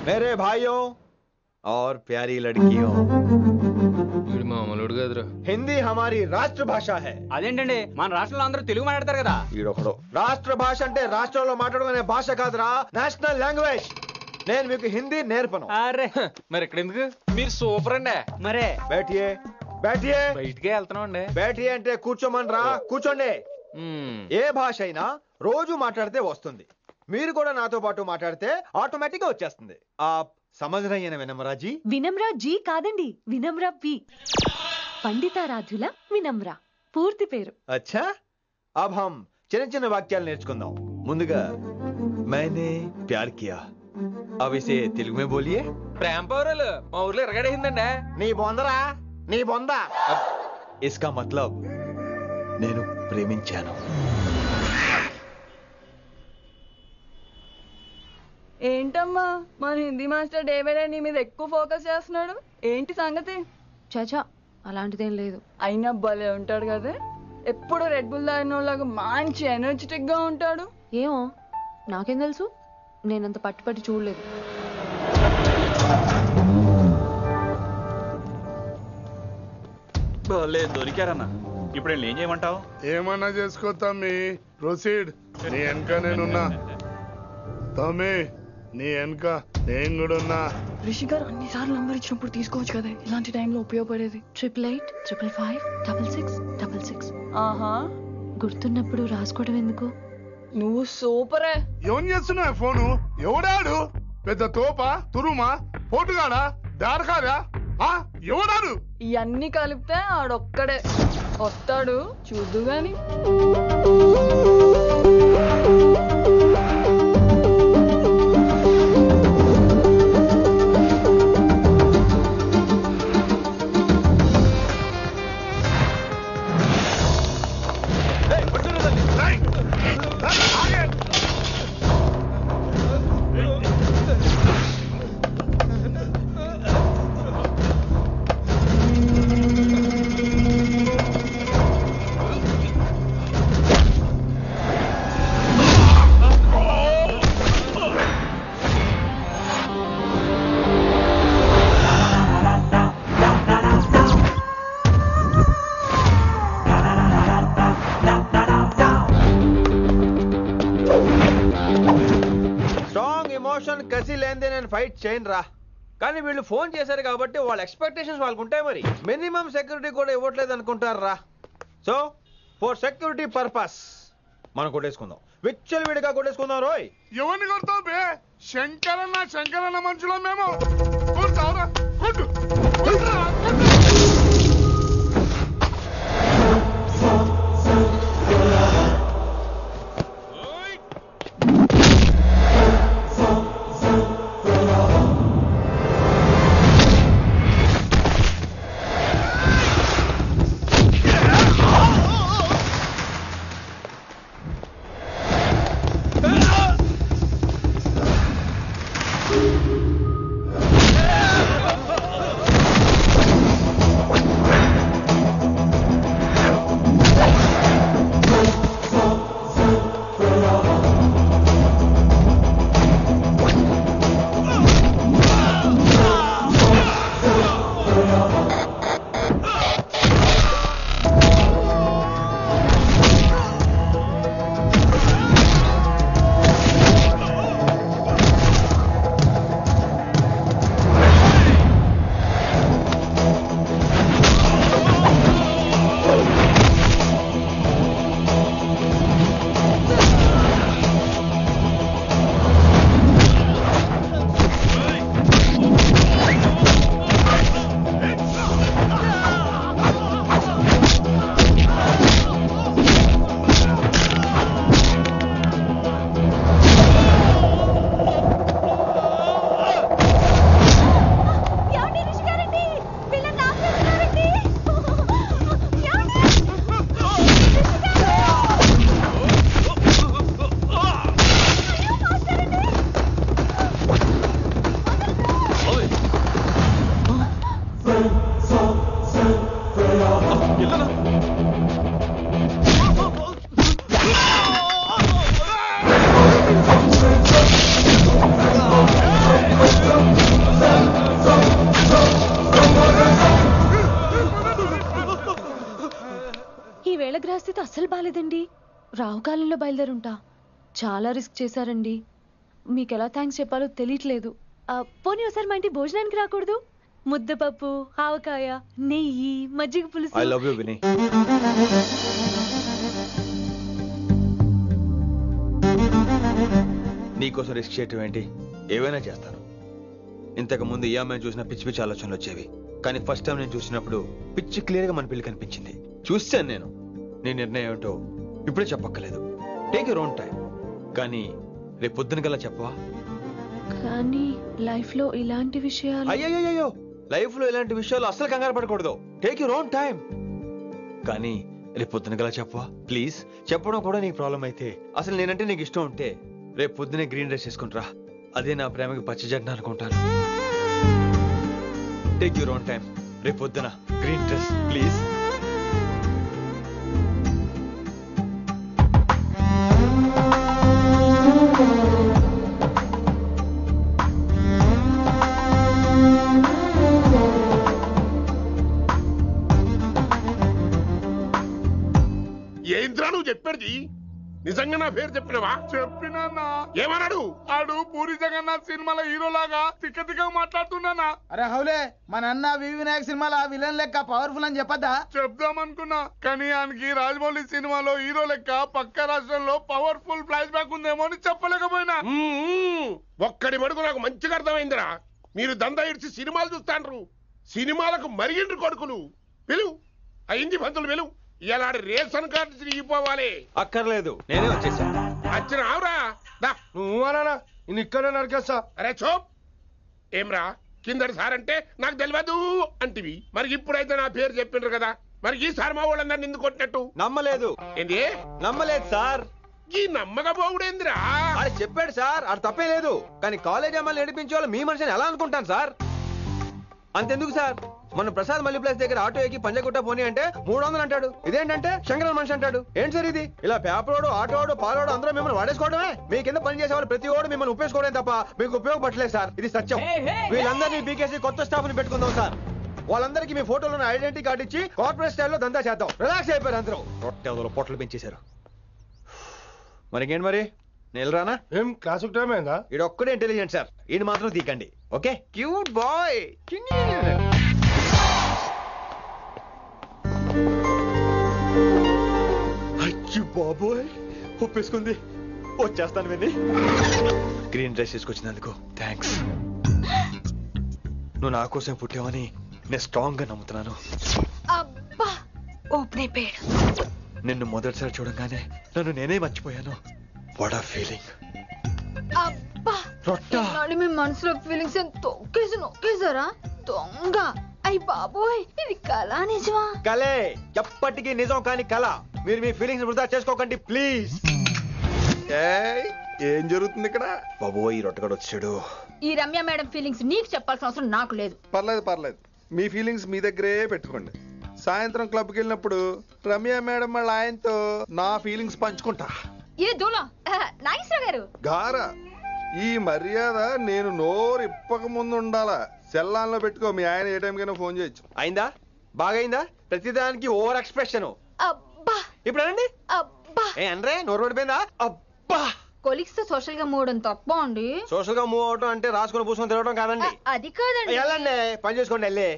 मेरे भाइयों और प्यारी लड़कियों, हिंदी हमारी राष्ट्र भाषा है. అదేంటండి మన రాష్ట్రంలో అందరూ తెలుగు మాట్లాడతారు కదా. ఈడొకడు రాష్ట్ర భాష అంటే రాష్ట్రంలో మాట్లాడుకునే భాష కాదురా, నేషనల్ లాంగ్వేజ్. నేను మీకు హిందీ నేర్పను. అరే మరి ఇక్కడ ఎందుకు? మీరు సూపర్ అండి. మరే బైఠియే బైఠియే. బయటికే వెళ్తున్నాం అండి. బైఠియే అంటే కూర్చోమనరా, కూర్చోండి. ఏ భాష అయినా రోజు మాట్లాడితే వస్తుంది. మీరు కూడా నాతో పాటు మాట్లాడితే ఆటోమేటిక్ గా వచ్చేస్తుంది. समझ रही है ना विनम्रा जी? వినమ్రా జీ కాదండి, వినమ్రా వి. పండితారాధ్యుల వినమ్రా పూర్తి పేరు. अच्छा, अब हम చిన్న చిన్న వాక్యాలు నేర్చుకుందాం. ముందుగా मैंने प्यार किया. अब इसे తెలుగు में बोलिए. ప్రేమ పౌరులు మా ఊర్లో ఎరగడేసిందండి. నీ బొందరా, నీ బొంద. इसका मतलब నేను ప్రేమించాను. ఏంటమ్మా మన Hindi master day by day నీ మీద ఎక్కువ ఫోకస్ చేస్తున్నాడు, ఏంటి సంగతి? చాచా అలాంటిదేం లేదు. అయినా భలే ఉంటాడు కదా, ఎప్పుడు రెడ్ బుల్ తాగినోళ్ళగా మంచి ఎనర్జెటిక్ గా ఉంటాడు. ఏమో నాకేం తెలుసు, నేనంత పట్టి చూడలేదు. దొరికారన్నా, ఇప్పుడు ఏం చేయమంటావు? ఏమన్నా చేసుకో తమ్మి, ప్రొసీడ్. నీ వెనక నేనున్నా తమ్మి, నీ వెనక నేను కూడా ఉన్నా. రిషి గారు అన్నిసార్లు నంబర్ ఇచ్చినప్పుడు తీసుకోవచ్చు కదా, ఇలాంటి టైంలో ఉపయోగపడేది. 8885556666. ఆహా, గుర్తున్నప్పుడు రాసుకోవడం ఎందుకు? నువ్వు సూపరే. ఏం చేస్తున్నావు ఫోను? ఎవడాడు? పెద్ద తోప, తురుమా, పోటుగాడా, దారకారా? ఎవడాడు? ఇవన్నీ కలిపితే ఆడొక్కడే వస్తాడు, చూద్దు గాని. ఫైట్ చేయను రా, కానీ వీళ్ళు ఫోన్ చేశారు కాబట్టి వాళ్ళ ఎక్స్పెక్టేషన్స్ వాళ్ళకు ఉంటాయి. మరి మినిమం సెక్యూరిటీ కూడా ఇవ్వట్లేదు అనుకుంటారు రా. సో ఫర్ సెక్యూరిటీ పర్పస్ మనం కొట్టేసుకుందాం, విచ్చలవిడిగా కొట్టేసుకుందాం. రోయ్ ఎవరిని కొడతావు బే? శంకరన్న మనుషులో మేము. కొడతావురా, కొట్టు. పరిస్థితి అస్సలు బాలేదండి. రావుకాలంలో బయలుదేరుంటా. చాలా రిస్క్ చేశారండి. మీకు ఎలా థ్యాంక్స్ చెప్పాలో తెలియట్లేదు. పోనీ ఒకసారి మా ఇంటి భోజనానికి రాకూడదు? ముద్దపప్పు, ఆవకాయ, నెయ్యి, మజ్జిగ ఐ పులుసు. లవ్ యూ విని. నీకోసం రిస్క్ చేయటం ఏంటి? ఏవైనా చేస్తాను. ఇంతకు ముందు ఈ అమ్మాయిని చూసిన పిచ్చి పిచ్చి ఆలోచనలు వచ్చేవి, కానీ ఫస్ట్ టైం నేను చూసినప్పుడు పిచ్చి క్లియర్ గా మన పెళ్లి కనిపించింది. చూశాను నేను. నీ నిర్ణయం ఏంటో ఇప్పుడే చెప్పక్కర్లేదు. Take your own time. కానీ రేపు పొద్దున గల చెప్పవా? కానీ లైఫ్ లో ఇలాంటి విషయాలు. అయ్యో, లైఫ్ లో ఇలాంటి విషయాలు అసలు కంగారు పడకూడదు. Take your own time. కానీ రేపు పొద్దున గల చెప్పవా ప్లీజ్? చెప్పడం కూడా నీకు ప్రాబ్లం అయితే, అసలు నేనంటే నీకు ఇష్టం ఉంటే రేపు పొద్దునే గ్రీన్ డ్రెస్ వేసుకుంటారా. అదే నా ప్రేమకి పచ్చ జెండా అనుకుంటాను. Take your own time. రేపు పొద్దున గ్రీన్ డ్రెస్ ప్లీజ్. ఏంద్రా నువ్వు చెప్పేది? నిజంగా నా పేరు చెప్పినవా? చెప్పినా ఏమన్నాడు? ఆడు పూరి జగన్నాథ్ సినిమాలో హీరోలాగా తిక్క తిక్క మాట్లాడుతున్నానా? అరే హౌలే, మన అన్న వి వినాయక్ సినిమాలో విలన్ లెక్క పవర్ఫుల్ అని చెప్పద్దా? చెప్దామనుకున్నా, కానీ ఆయనకి రాజమౌళి సినిమాలో హీరో లెక్క పక్క రాష్ట్రంలో పవర్ఫుల్ ఫ్లాష్ బ్యాక్ ఉందేమో అని చెప్పలేకపోయినా. ఒక్కడి మడుగు నాకు మంచిగా అర్థమైందిరా. మీరు దందా ఇడిచి సినిమాలు చూస్తాండ్రు. సినిమాలకు మరిగిండ్రు కొడుకులు. పిలువు అయింది పంతులు, పిలువు. ఇలా రేషన్ కార్డు తిరిగిపోవాలి. అక్కర్లేదు, నేనే వచ్చేసా. వచ్చిన ఆవురా. నువ్వు అనా నేను ఇక్కడే నరికేస్తా. అరే చోప్. ఏమ్రా కిందటి సార్ అంటే నాకు తెలియదు అంటివి. మరి ఇప్పుడైతే నా పేరు చెప్పిండ్రు కదా, మరి ఈసారి మా వాళ్ళందరినీ ఎందుకు కొట్టినట్టు? నమ్మలేదు. ఏంది? నమ్మలేదు సార్. ఈ నమ్మకపోవుడేందిరా? అది చెప్పాడు సార్, అది తప్పే లేదు. కానీ కాలేజ్ అమ్మాయిలు నడిపించే వాళ్ళు మీ మనిషిని ఎలా అనుకుంటాను సార్? అంతెందుకు సార్, మన ప్రసాద్ మల్లి ప్లేస్ దగ్గర ఆటో ఎక్కి పంజగుట్ట పోనీ అంటే 300 అంటాడు. ఇదేంటంటే శంకరన్ మనిషి అంటాడు. ఏంటి సార్ ఇది? ఇలా పేపరోడు, ఆటోడు, పాలోడు అందరూ మిమ్మల్ని వాడేసుకోవడమే. మీ కింద పని చేసే వాళ్ళు ప్రతి ఓడు మిమ్మల్ని ఉపయోగించుకోవడం తప్ప మీకు ఉపయోగపడలేదు సార్. ఇది సత్యం. వీళ్ళందరినీ బీకేసి కొత్త స్టాఫ్ ని పెట్టుకుందాం సార్. వాళ్ళందరికీ మీ ఫోటోలో ఐడెంటిటీ కార్డు ఇచ్చి కార్పొరేట్ స్టైల్లో దందా చేద్దాం. రిలాక్స్ అయిపోయారు అందరూ. రొట్టె పొట్టలు పెంచేశారు. మరికేంటి మరి, నేను రానా? ఏం క్లాస్ టైం అయిందా? ఇది ఒక్కడే ఇంటెలిజెంట్ సార్, ఇది మాత్రం తీకండి. ఓకే? Cute boy. అచ్చి బాబోయ్, ఒప్పేసుకుంది. వచ్చేస్తాను విని. గ్రీన్ డ్రెస్ తీసుకొచ్చినందుకు థ్యాంక్స్. నువ్వు నా కోసం పుట్టావని నేను స్ట్రాంగ్ గా నమ్ముతున్నాను. అబ్బా ఓపెన్ అయిపోయాడు. నిన్ను మొదటిసారి చూడంగానే నన్ను నేనే మర్చిపోయాను. వాట్ ఆ ఫీలింగ్. అబ్బా రొట్టా. మీ మనసులో ఫీలింగ్స్ తొక్కేసి నొక్కేసారా దొంగ? అయ్యి బాబోయ్, ఇది కళ నిజమా? కలే, ఎప్పటికీ నిజం కాని కళ. మీరు మీ ఫీలింగ్స్ వృధా చేసుకోకండి ప్లీజ్. ఏం జరుగుతుంది ఇక్కడ? బాబోయ్, ఈ రొట్టగడు వచ్చాడు. ఈ రమ్య మేడం ఫీలింగ్స్ నీకు చెప్పాల్సిన అవసరం నాకు లేదు. పర్లేదు, మీ ఫీలింగ్స్ మీ దగ్గరే పెట్టుకోండి. సాయంత్రం క్లబ్కి వెళ్ళినప్పుడు రమ్య మేడం వాళ్ళ ఆయనతో నా ఫీలింగ్స్ పంచుకుంటా. ఏ దూలా నాగేశ్వర గారు గారా, ఈ మర్యాద నేను నోరు ఇప్పక ముందు ఉండాలా. సెల్లాన్లో పెట్టుకో, మీ ఆయన ఏ టైంకైనా ఫోన్ చేయొచ్చు. అయిందా? బాగైందా? ప్రతిదానికి ఓవర్ ఎక్స్ప్రెషన్. అబ్బా ఇప్పుడు అనండి. అబ్బా ఏ అనరే, నోరు పడిపోయిందా? అబ్బా. కొలీగ్స్ తో సోషల్ గా మూవడం తప్ప అండి. సోషల్ గా మూవ్ అవటం అంటే రాసుకొని పూసుకొని తిరగడం కాదండి. అది కాదండి. వెళ్ళండి, పని చేసుకోండి వెళ్ళి.